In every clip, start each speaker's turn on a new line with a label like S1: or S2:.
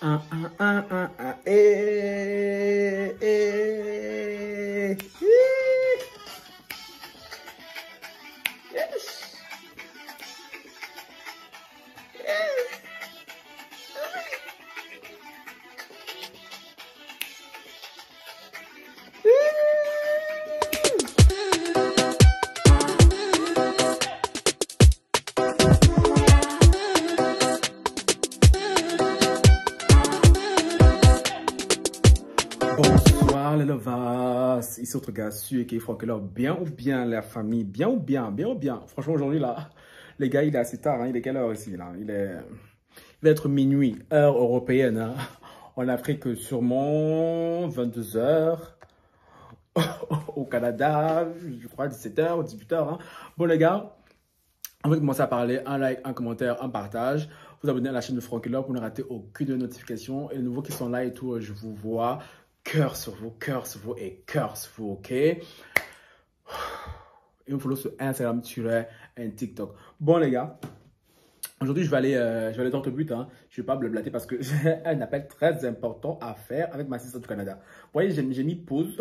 S1: Yes. Bonsoir les lovas, ici votre gars sûr qui est Franck alors bien ou bien la famille, bien ou bien. Franchement aujourd'hui là, les gars il est assez tard, hein? Il est quelle heure ici là? Il va être minuit, heure européenne, hein? En Afrique sûrement 22 heures, au Canada je crois 17 heures ou 18 heures, hein? Bon les gars, on va commencer à parler, un like, un commentaire, un partage. Vous abonnez à la chaîne de Franck Love pour ne rater aucune notification. Et les nouveaux qui sont là et tout, je vous vois. Cœur sur vous et cœur sur vous, ok? Et me follow sur Instagram, sur un TikTok. Bon les gars, aujourd'hui je vais aller dans le but, hein. Je ne vais pas blablater parce que j'ai un appel très important à faire avec ma sister du Canada. Vous voyez, j'ai mis pause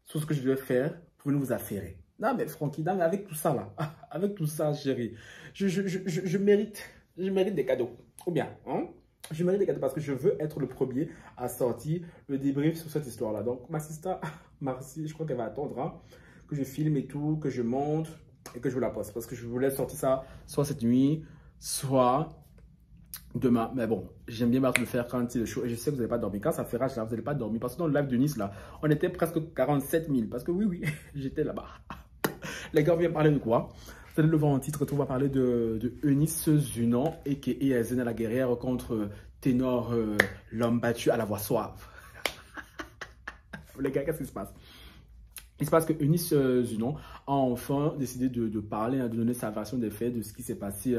S1: sur ce que je devais faire pour nous affairer. Non mais Francky, non, mais avec tout ça là, avec tout ça chérie, je mérite des cadeaux. Ou bien, hein? Je mérite des cadeaux parce que je veux être le premier à sortir le débrief sur cette histoire là. Donc ma sister, Marcy, je crois qu'elle va attendre, hein, que je filme et tout, que je monte et que je vous la poste. Parce que je voulais sortir ça soit cette nuit, soit demain. Mais bon, j'aime bien le faire quand il est chaud. Et je sais que vous n'avez pas dormi. Quand ça fait rage là, vous n'allez pas dormir. Parce que dans le live de Nice là, on était presque 47 000. Parce que oui, j'étais là-bas. Les gars, on vient parler de quoi? Vous allez le voir en titre, on va parler de Eunice Zunon et qui est Zena la guerrière contre Ténor, l'homme battu à la voix suave. Les gars, qu'est-ce qui se passe? Il se passe que Eunice Zunon a enfin décidé de parler, de donner sa version des faits, de ce qui s'est passé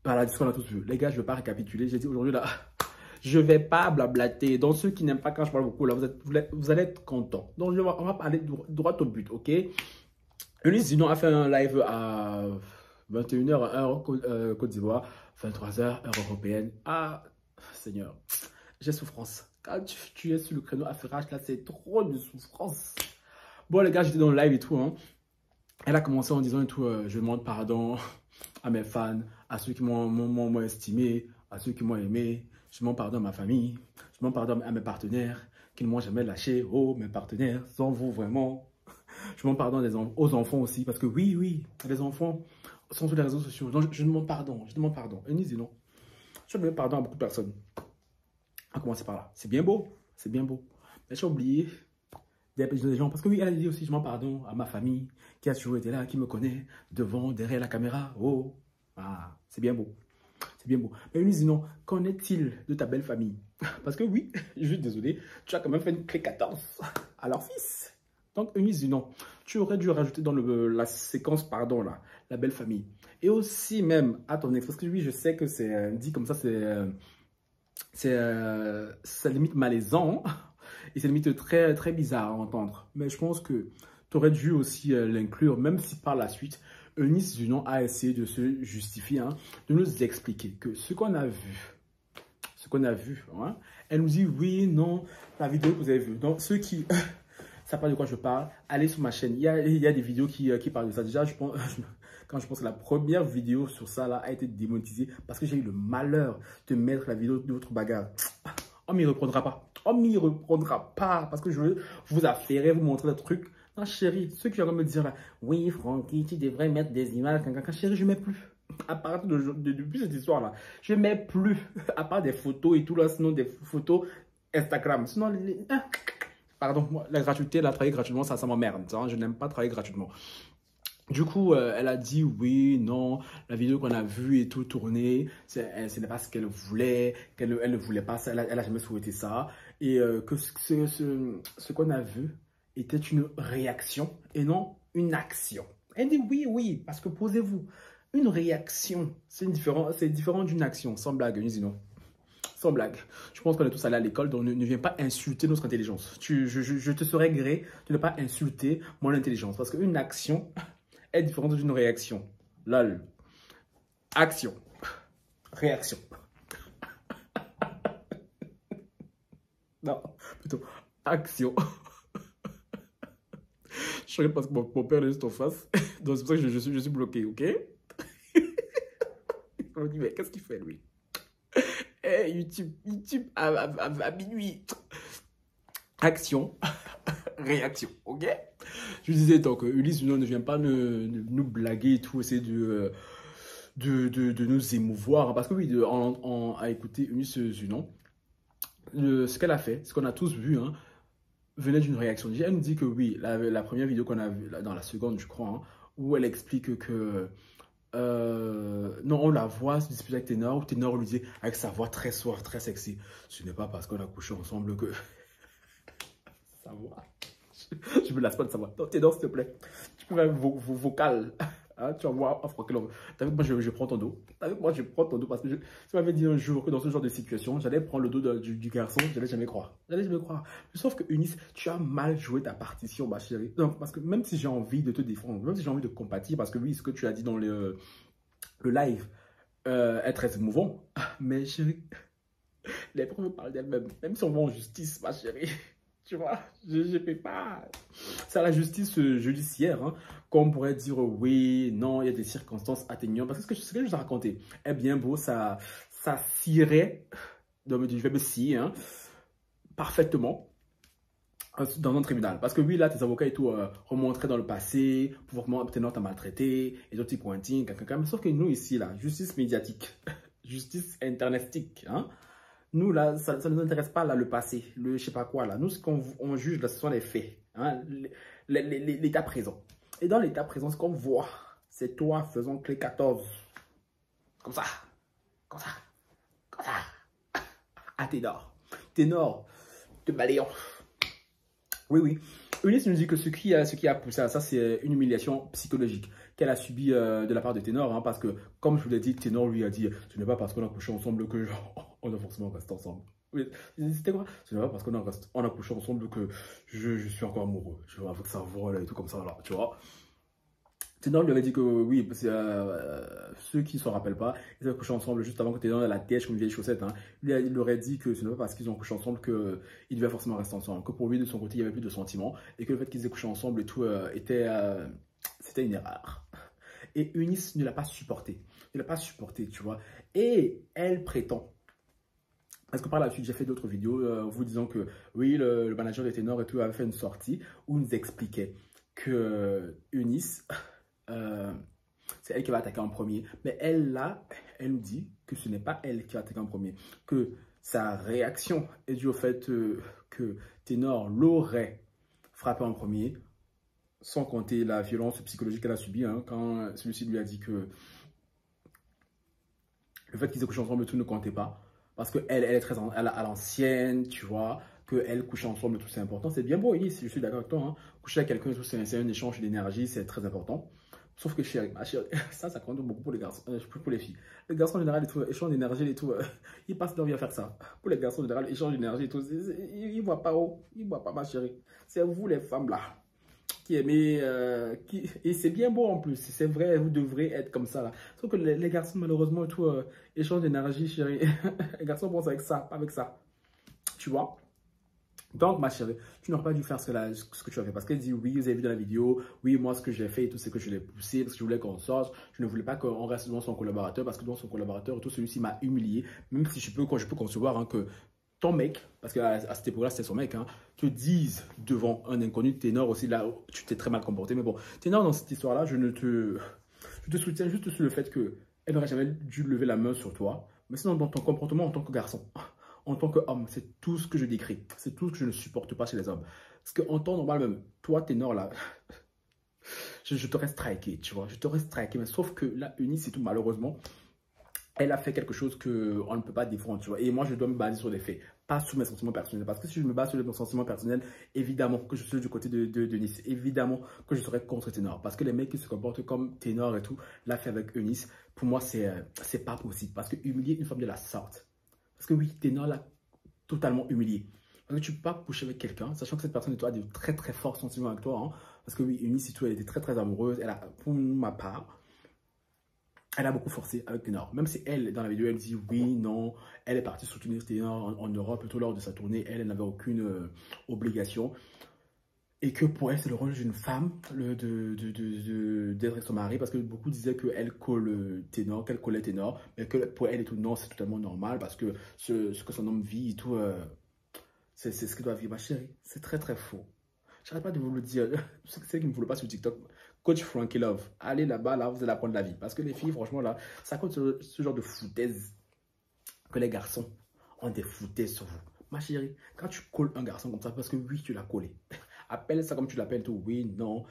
S1: par la discussion qu'on a tous vu. Les gars, je ne vais pas récapituler. J'ai dit aujourd'hui là, je ne vais pas blablater. Donc ceux qui n'aiment pas quand je parle beaucoup, là, vous allez être contents. Donc on va parler droit au but, ok? Eunice Zunon a fait un live à 21 h heure Côte d'Ivoire, 23 h heure européenne. Ah, Seigneur, j'ai souffrance. Quand tu es sur le créneau affairage, là, c'est trop de souffrance. Bon, les gars, j'étais dans le live et tout, hein. Elle a commencé en disant et tout, je demande pardon à mes fans, à ceux qui m'ont estimé, à ceux qui m'ont aimé. Je demande pardon à ma famille, je demande pardon à mes partenaires qui ne m'ont jamais lâché. Oh, mes partenaires, sans vous, vraiment. Je demande pardon aux enfants aussi, parce que oui, les enfants sont sur les réseaux sociaux. Donc, je demande pardon, Et Eunice dit non. Je demande pardon à beaucoup de personnes. On va commencer par là. C'est bien beau. Mais j'ai oublié des gens, parce que oui, elle a dit aussi, je demande pardon à ma famille, qui a toujours été là, qui me connaît, devant, derrière la caméra. Oh, ah, c'est bien beau. Mais Eunice dit non, qu'en est-il de ta belle famille? Parce que oui, je suis désolé, tu as quand même fait une clé 14 à leur fils. Donc, Eunice dit non. Tu aurais dû rajouter dans la séquence, pardon, là, la belle famille. Et aussi même à ton ex, parce que oui, je sais que c'est dit comme ça, c'est limite malaisant. Et c'est limite très, très bizarre à entendre. Mais je pense que tu aurais dû aussi l'inclure, même si par la suite, Eunice Zunon a essayé de se justifier, hein, de nous expliquer que ce qu'on a vu, hein, elle nous dit oui, non, la vidéo que vous avez vue. Donc, ceux qui... Ça parle de quoi je parle, allez sur ma chaîne. Il y a des vidéos qui parlent de ça. Déjà, quand je pense que la première vidéo sur ça là, a été démonétisée parce que j'ai eu le malheur de mettre la vidéo de votre bagarre. On m'y reprendra pas. Parce que je veux vous affairer, vous montrer des trucs. Non, chérie, ceux qui vont me dire là, oui, Francky, tu devrais mettre des images. Chérie, je ne mets plus. À partir depuis cette histoire là, je ne mets plus. À part des photos et tout là, sinon des photos Instagram. Sinon, pardon, la gratuité, travailler gratuitement, ça m'emmerde. Hein, je n'aime pas travailler gratuitement. Du coup, elle a dit oui, non, la vidéo qu'on a vue et tout tournée, ce n'est pas ce qu'elle voulait, elle ne voulait pas ça, elle a jamais souhaité ça. Et que ce qu'on a vu était une réaction et non une action. Elle dit oui, parce que posez-vous, une réaction, c'est différent d'une action, sans blague, non. Sans blague. Je pense qu'on est tous allés à l'école, donc ne viens pas insulter notre intelligence. Je te serais gré de ne pas insulter mon intelligence. Parce qu'une action est différente d'une réaction. Lol. Action. Réaction. Non, plutôt action. Je regarde parce que mon père est juste en face. Donc c'est pour ça que je suis bloqué, ok? On me dit, mais qu'est-ce qu'il fait lui? Eh, YouTube à minuit. Action, réaction, ok? Je disais donc, Ulysse ne vient pas nous blaguer et tout, essayer de nous émouvoir. Parce que oui, à écouter Ulysse Zunon, ce qu'elle a fait, ce qu'on a tous vu, hein, venait d'une réaction. Elle nous dit que oui, la première vidéo qu'on a vue, dans la seconde, je crois, hein, où elle explique que non, on la voit se disputer avec Ténor, où Ténor lui dit avec sa voix très sourde, très sexy, ce n'est pas parce qu'on a couché ensemble que... Sa voix. Je me lasse pas de sa voix. Non, Ténor, s'il te plaît, tu pourrais vos vocales. Hein, tu vas voir, avec moi, je prends ton dos. Avec moi, je prends ton dos parce que tu m'avais dit un jour que dans ce genre de situation, j'allais prendre le dos du garçon, je n'allais jamais croire. J'allais jamais croire. Sauf que Eunice, tu as mal joué ta partition, ma chérie. Non, parce que même si j'ai envie de te défendre, même si j'ai envie de compatir, parce que oui, ce que tu as dit dans le live est très émouvant. Mais chérie, les preuves parlent d'elles-mêmes. Même si on va en justice, ma chérie. Tu vois, je ne peux pas. C'est à la justice judiciaire, hein, qu'on pourrait dire oui, non, il y a des circonstances atténuantes. Parce que ce que je vous ai raconté est bien beau, ça scirait, je vais me scier, hein, parfaitement dans un tribunal. Parce que oui, là, tes avocats et tout remonteraient dans le passé, pour voir comment t'as maltraité, et d'autres petits pointings, mais sauf que nous ici, là, justice médiatique, justice internetique, hein. Nous, là, ça ne nous intéresse pas, là, le passé, le je sais pas quoi, là. Nous, ce qu'on juge, là, ce sont les faits, hein, l'état présent. Et dans l'état présent, ce qu'on voit, c'est toi faisant clé 14. Comme ça, comme ça, comme ça. À Ténor. Ténor, te balayant. Oui, oui. Eunice nous dit que ce qui a poussé à ça, c'est une humiliation psychologique qu'elle a subie de la part de Ténor, hein, parce que, comme je vous l'ai dit, Ténor lui a dit, ce n'est pas parce qu'on a couché ensemble que on a forcément resté ensemble. Oui, c'était quoi? Ce n'est pas parce qu'on a couché ensemble que je suis encore amoureux. Je vois, avec sa voix là, et tout comme ça, là, tu vois. Ténor lui avait dit que oui, parce que, ceux qui ne s'en rappellent pas, ils avaient couché ensemble juste avant que Ténor ait la tête comme une vieille chaussette. Hein. Il leur aurait dit que ce n'est pas parce qu'ils ont couché ensemble qu'ils devaient forcément rester ensemble. Que pour lui, de son côté, il n'y avait plus de sentiments. Et que le fait qu'ils aient couché ensemble et tout c'était une erreur. Et Eunice ne l'a pas supporté. Ne l'a pas supporté, tu vois. Et elle prétend. Parce que par la suite, j'ai fait d'autres vidéos vous disant que oui, le manager de Ténor et tout avait fait une sortie où il nous expliquait que Eunice... c'est elle qui va attaquer en premier. Mais elle, là, elle nous dit que ce n'est pas elle qui va attaquer en premier. Que sa réaction est due au fait que Ténor l'aurait frappé en premier, sans compter la violence psychologique qu'elle a subie, hein, quand celui-ci lui a dit que le fait qu'ils aient couché ensemble, tout ne comptait pas. Parce qu'elle est très à l'ancienne, tu vois, qu'elle couche ensemble, tout c'est important. C'est bien beau, oui, si je suis d'accord avec toi. Hein. Coucher avec quelqu'un, c'est un échange d'énergie, c'est très important. Sauf que chérie, ma chérie, ça compte beaucoup pour les garçons, pour les filles. Les garçons en général, et tout, échange d'énergie et tout, ils passent leur vie à faire ça. Pour les garçons en général, échange d'énergie et tout, ils ne voient pas haut, ils ne voient pas ma chérie. C'est vous les femmes là, qui aimez, et c'est bien beau en plus, c'est vrai, vous devrez être comme ça là. Sauf que les garçons malheureusement et tout, échange d'énergie chérie, les garçons pensent avec ça, pas avec ça, tu vois. Donc, ma chérie, tu n'aurais pas dû faire ce que tu as fait. Parce qu'elle dit, oui, vous avez vu dans la vidéo, oui, moi, ce que j'ai fait et tout, c'est que je l'ai poussé parce que je voulais qu'on sorte. Je ne voulais pas qu'on reste devant son collaborateur parce que devant son collaborateur, tout celui-ci m'a humilié. Même si je peux concevoir hein, que ton mec, parce qu'à cette époque-là, c'était son mec, hein, te dise devant un inconnu, Ténor aussi, là, tu t'es très mal comporté. Mais bon, Ténor, dans cette histoire-là, je te soutiens juste sur le fait qu'elle n'aurait jamais dû lever la main sur toi. Mais sinon, dans ton comportement en tant que garçon. En tant qu'homme, c'est tout ce que je décris. C'est tout ce que je ne supporte pas chez les hommes. Parce qu'en temps normal même, toi, Ténor, là, je t'aurais striké, tu vois. Je t'aurais striké, mais sauf que là, Eunice, c'est tout, malheureusement, elle a fait quelque chose qu'on ne peut pas défendre, tu vois. Et moi, je dois me baser sur les faits, pas sur mes sentiments personnels. Parce que si je me base sur mes sentiments personnels, évidemment que je suis du côté de Nice. Évidemment que je serais contre Ténor. Parce que les mecs qui se comportent comme Ténor et tout, l'a fait avec Eunice, pour moi, c'est pas possible. Parce que humilier une femme de la sorte, parce que oui, Ténor l'a totalement humilié. Parce que tu peux pas coucher avec quelqu'un, sachant que cette personne de toi a de très très forts sentiments avec toi. Hein, parce que oui, Eunice, elle était très très amoureuse. Elle a, pour ma part, elle a beaucoup forcé avec Ténor. Même si elle, dans la vidéo, elle dit oui, non, elle est partie soutenir Ténor en Europe, tout lors de sa tournée, elle n'avait aucune obligation. Et que pour elle, c'est le rôle d'une femme d'être son mari, parce que beaucoup disaient qu'elle colle Ténor, qu'elle collait Ténor, mais que pour elle et tout, non, c'est totalement normal, parce que ce que son homme vit et tout, c'est ce qu'il doit vivre. Ma chérie, c'est très très faux. J'arrête pas de vous le dire. C'est qui ne me voulait pas sur TikTok. Coach Frankie Love. Allez là-bas, là, vous allez apprendre la vie. Parce que les filles, franchement, là, ça compte ce genre de foutaise que les garçons ont des foutaises sur vous. Ma chérie, quand tu colles un garçon comme ça, parce que oui, tu l'as collé. Appelle ça comme tu l'appelles, tout. Oui, non.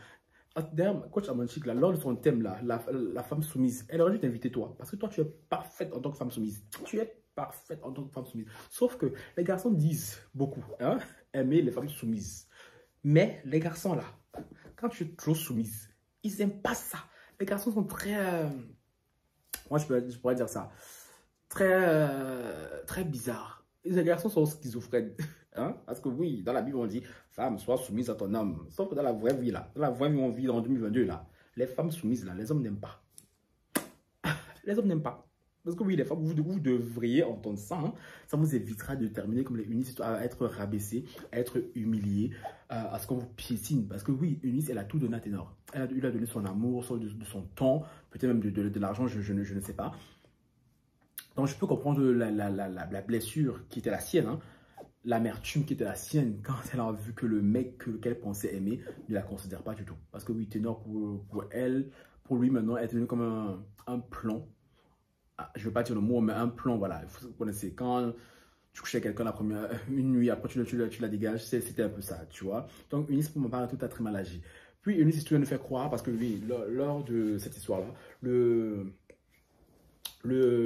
S1: D'ailleurs, coach Amanchik, là, lors de son thème, là, la femme soumise, elle aurait dû t'inviter toi. Parce que toi, tu es parfaite en tant que femme soumise. Tu es parfaite en tant que femme soumise. Sauf que les garçons disent beaucoup, hein, aimer les femmes soumises. Mais les garçons là, quand tu es trop soumise, ils n'aiment pas ça. Les garçons sont très, moi je pourrais dire ça, très bizarres. Les garçons sont schizophrènes. Hein? Parce que oui, dans la Bible on dit, femme, sois soumise à ton homme. Sauf que dans la vraie vie là, dans la vraie vie on vit en 2022 là, les femmes soumises là, les hommes n'aiment pas. Les hommes n'aiment pas. Parce que oui, les femmes, vous devriez entendre ça. Hein. Ça vous évitera de terminer comme les Eunice, à être rabaissés, à être humiliés, à ce qu'on vous piétine. Parce que oui, Eunice, elle a tout donné à Ténor. Elle lui a donné son amour, de son temps, peut-être même de l'argent, je ne sais pas. Donc je peux comprendre la blessure qui était la sienne, hein, l'amertume qui était la sienne quand elle a vu que le mec qu'elle pensait aimer ne la considère pas du tout. Parce que oui, Ténor, pour elle, pour lui maintenant, elle est devenue comme un plan. Je ne veux pas dire le mot, mais un plan, voilà. Vous connaissez, quand tu couchais avec quelqu'un une nuit, après tu la dégages, c'était un peu ça, tu vois. Donc, Eunice, pour ma part, tout a très mal agi. Puis, Eunice, tu viens nous faire croire, parce que oui, lors de cette histoire-là, le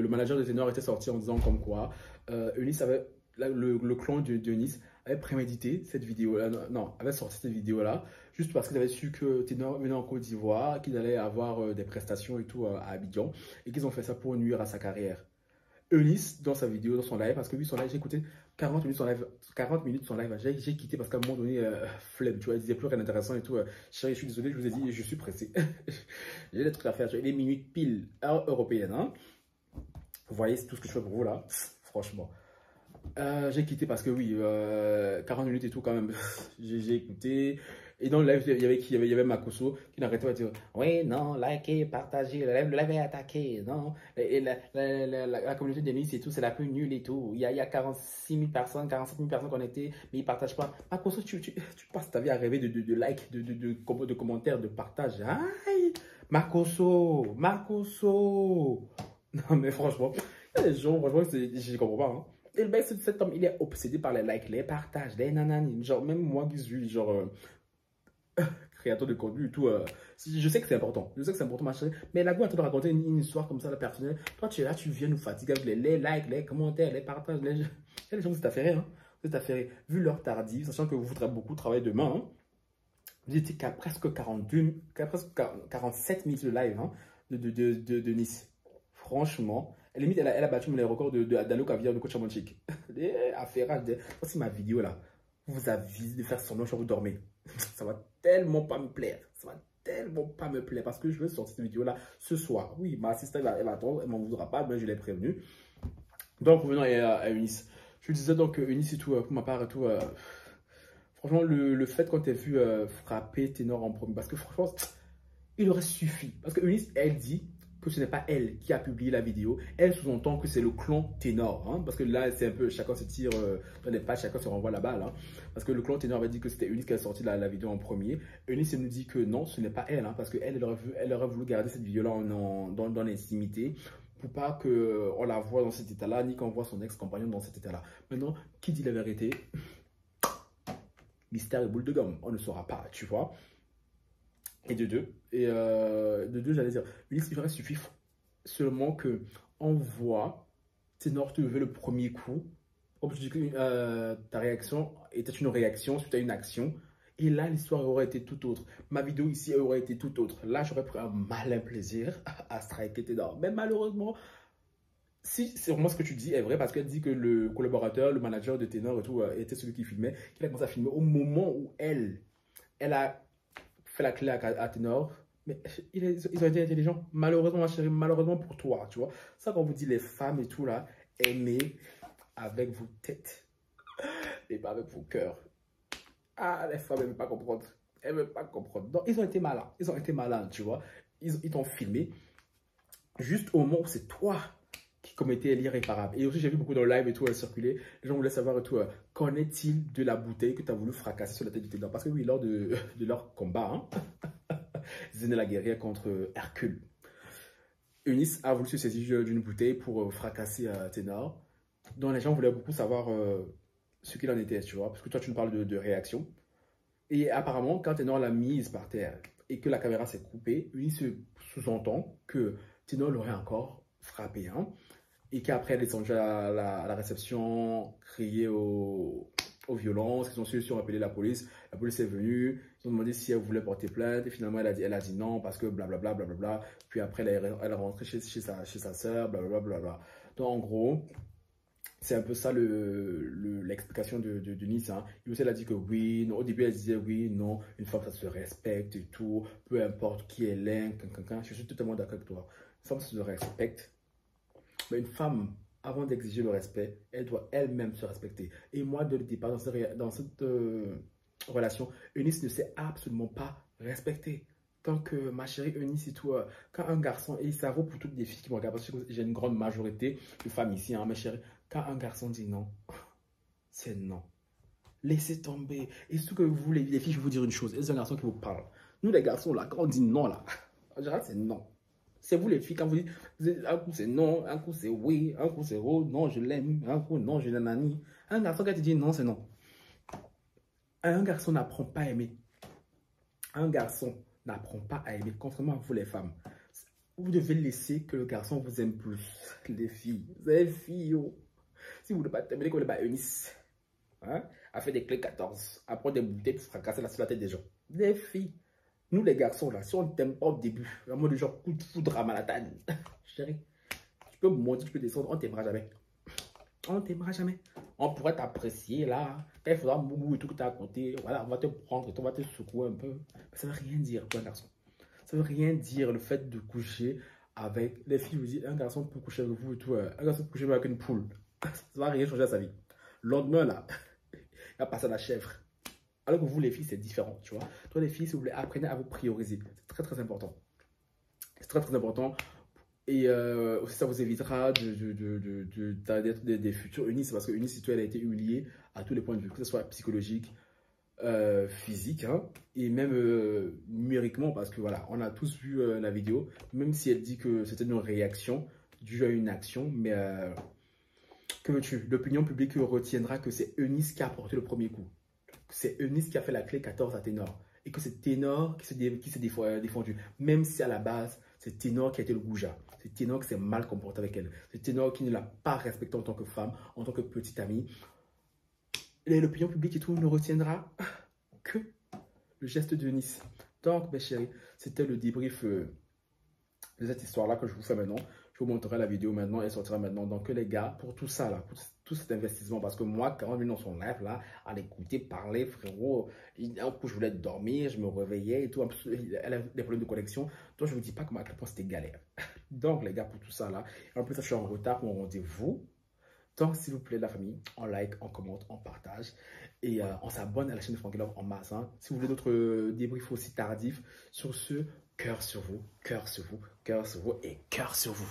S1: manager de Ténor était sorti en disant comme quoi Eunice avait, le clan d'Eunice avait prémédité cette vidéo-là, non, avait sorti cette vidéo-là, juste parce qu'il avait su que Ténor venait en Côte d'Ivoire, qu'il allait avoir des prestations et tout à Abidjan, et qu'ils ont fait ça pour nuire à sa carrière. Eunice, dans sa vidéo, dans son live, parce que oui, son live, j'ai écouté 40 minutes son live, j'ai quitté parce qu'à un moment donné, flemme, tu vois, il disait plus rien d'intéressant et tout. Chérie, je suis désolé, je vous ai dit, je suis pressé. J'ai des trucs à faire, il est minuit pile, heure européenne, hein. Vous voyez tout ce que je fais pour vous là, franchement. J'ai quitté parce que oui, 40 minutes et tout quand même, j'ai écouté. Et dans le live, il y avait Makoso qui n'arrêtait pas de dire oui, non, likez, partagez, le live est attaqué, non. Et la communauté de Nice et tout, c'est la plus nulle et tout. Il y a 46 000 personnes, 47 000 personnes connectées, mais ils ne partagent pas. Makoso, tu passes ta vie à rêver de likes, de commentaires, de partages. Aïe, Makoso. Non, mais franchement, il y a des gens, franchement, je ne comprends pas. Hein. Et le mec, cet homme, il est obsédé par les likes, les partages, les nanani. Genre, même moi qui suis, genre, créateur de contenu et tout, je sais que c'est important. Je sais que c'est important, ma chérie. Mais la go, en train de raconter une histoire comme ça, la personnelle. Toi, tu es là, tu viens nous fatiguer avec les likes, les commentaires, les partages. Il y a des gens qui t'affairent, hein. Vous êtes vu l'heure tardive, sachant que vous voudrez beaucoup travailler demain, hein. Vous étiez qu'à presque 47 minutes de live, hein, de Nice. Franchement, limite, elle a battu les records d'Allo Caviar de Coach Amanchik. Affairage de... Voici ma vidéo là. Vous avise de faire semblant que vous dormez. Ça va tellement pas me plaire. Ça va tellement pas me plaire parce que je vais sortir cette vidéo là ce soir. Oui, ma assistante elle va attendre, elle m'en voudra pas, mais je l'ai prévenu. Donc, revenons à Eunice. Je disais donc Eunice et tout, pour ma part et tout. Franchement, le fait qu'on t'ait vu frapper Ténor en premier, parce que franchement, il aurait suffi. Parce que Eunice, elle dit que ce n'est pas elle qui a publié la vidéo. Elle sous-entend que c'est le clan Ténor. Hein, parce que là, c'est un peu, chacun se tire dans les pages, chacun se renvoie la balle. Hein, parce que le clan Ténor avait dit que c'était Eunice qui a sorti la vidéo en premier. Eunice, elle nous dit que non, ce n'est pas elle. Hein, parce qu'elle elle aurait voulu garder cette vidéo-là dans l'intimité. Pour pas qu'on la voit dans cet état-là, ni qu'on voit son ex-compagnon dans cet état-là. Maintenant, qui dit la vérité? Mystère et boule de gomme. On ne saura pas, tu vois. Et de deux, j'allais dire, Ulysse, il aurait suffi seulement que on voit Ténor te lever le premier coup. Comme je dis que ta réaction était une réaction suite à une action. Et là, l'histoire aurait été tout autre. Ma vidéo ici aurait été tout autre. Là, j'aurais pris un malin plaisir à striker Ténor. Mais malheureusement, si c'est vraiment ce que tu dis est vrai, parce qu'elle dit que le collaborateur, le manager de Ténor et tout, était celui qui filmait, qu'il a commencé à filmer au moment où elle a fait la clé à Ténor, Mais ils ont été intelligents. Malheureusement, ma chérie, malheureusement pour toi, tu vois. Ça, quand vous dit les femmes et tout là, aimez avec vos têtes et pas avec vos cœurs. Ah, les femmes, elles ne veulent pas comprendre. Elles ne veulent pas comprendre. Donc, ils ont été malins. Ils ont été malins, tu vois. Ils t'ont filmé juste au moment où c'est toi qui commettais l'irréparable. Et aussi, j'ai vu beaucoup dans le live et tout circuler. Les gens voulaient savoir et tout, qu'en est-il de la bouteille que tu as voulu fracasser sur la tête du ténor? Parce que oui, lors de leur combat, hein, Zéné la guerrière contre Hercule, Eunice a voulu se saisir d'une bouteille pour fracasser Ténor. Donc les gens voulaient beaucoup savoir ce qu'il en était, tu vois. Parce que toi, tu nous parles de réaction. Et apparemment, quand Ténor l'a mise par terre et que la caméra s'est coupée, Eunice sous-entend que Ténor l'aurait encore frappé. Hein, et qu'après, elle est descendue à la réception, crier aux violences. Ils ont su appeler la police. La police est venue. Ils ont demandé si elle voulait porter plainte. Et finalement, elle a dit non parce que blablabla. Bla, bla, bla, bla. Puis après, elle est rentrée chez sa soeur. Blablabla. Bla, bla. Donc, en gros, c'est un peu ça l'explication de Nice. Hein. Elle a dit que oui, non. Au début, elle disait oui, non, une femme, ça se respecte et tout. Peu importe qui elle est. Je suis totalement d'accord avec toi. Une femme, ça se respecte. Mais une femme, avant d'exiger le respect, elle doit elle-même se respecter. Et moi, dès le départ, dans cette relation, Eunice ne s'est absolument pas respectée. Tant que ma chérie Eunice et tout, quand un garçon, et ça vaut pour toutes les filles qui me regardent, parce que j'ai une grande majorité de femmes ici, hein, ma chérie, quand un garçon dit non, c'est non. Laissez tomber. Et ce que vous, les filles, je vais vous dire une chose, c'est un garçon qui vous parle. Nous, les garçons, là, quand on dit non, là, en général, c'est non. C'est vous les filles, quand vous dites, un coup c'est non, un coup c'est oui, un coup c'est oh, non, je l'aime, un coup non, je l'aime. Un garçon qui te dit non, c'est non. Un garçon n'apprend pas à aimer. Un garçon n'apprend pas à aimer, contrairement à vous les femmes. Vous devez laisser que le garçon vous aime plus. Les filles, vous êtes filles, oh. Si vous ne voulez pas t'aimer, comme les Eunice, hein, à faire des clés 14, à prendre des bouteilles pour fracasser sur la tête des gens. Les filles. Nous, les garçons, là, si on ne t'aime pas au début, en mode genre coup de foudre à Manhattan, chérie, tu peux monter, tu peux descendre, on ne t'aimera jamais. On ne t'aimera jamais. On pourrait t'apprécier, là. Quand il faudra moumou et tout que tu as à côté, voilà, on va te prendre, on va te secouer un peu. Ça ne veut rien dire pour un garçon. Ça ne veut rien dire le fait de coucher avec les filles. Vous dites, un garçon peut coucher avec vous et tout. Un garçon peut coucher avec une poule. Ça ne va rien changer à sa vie. Le lendemain, là, il va passer à la chèvre. Alors que vous, les filles, c'est différent, tu vois. Toi, les filles, si vous voulez, apprenez à vous prioriser. C'est très, très important. C'est très, très important. Et aussi, ça vous évitera d'être des futurs Eunice. Parce que Eunice, elle a été humiliée à tous les points de vue, que ce soit psychologique, physique, hein, et même numériquement. Parce que voilà, on a tous vu la vidéo. Même si elle dit que c'était une réaction due à une action. Mais que veux-tu? L'opinion publique retiendra que c'est Eunice qui a porté le premier coup. C'est Eunice qui a fait la clé 14 à Ténor. Et que c'est Ténor qui s'est défendu. Même si à la base, c'est Ténor qui a été le goujat. C'est Ténor qui s'est mal comporté avec elle. C'est Ténor qui ne l'a pas respectée en tant que femme, en tant que petite amie. Et l'opinion publique et tout ne retiendra que le geste de Eunice. Donc, mes chéris, c'était le débrief de cette histoire-là que je vous fais maintenant. Je vous montrerai la vidéo maintenant, elle sortira maintenant. Donc les gars, pour tout ça là, pour tout cet investissement, parce que moi, quand on est dans son live là, à l'écouter parler, frérot, un coup je voulais dormir, je me réveillais et tout, elle a des problèmes de connexion. Donc je vous dis pas comment à quel point c'était galère. Donc les gars, pour tout ça là, en plus je suis en retard pour mon rendez-vous. Donc s'il vous plaît la famille, on like, on commente, on partage et on s'abonne à la chaîne de Franky Love en masse. Hein. Si vous voulez d'autres débriefs aussi tardifs, sur ce, cœur sur vous, cœur sur vous, cœur sur vous et cœur sur vous.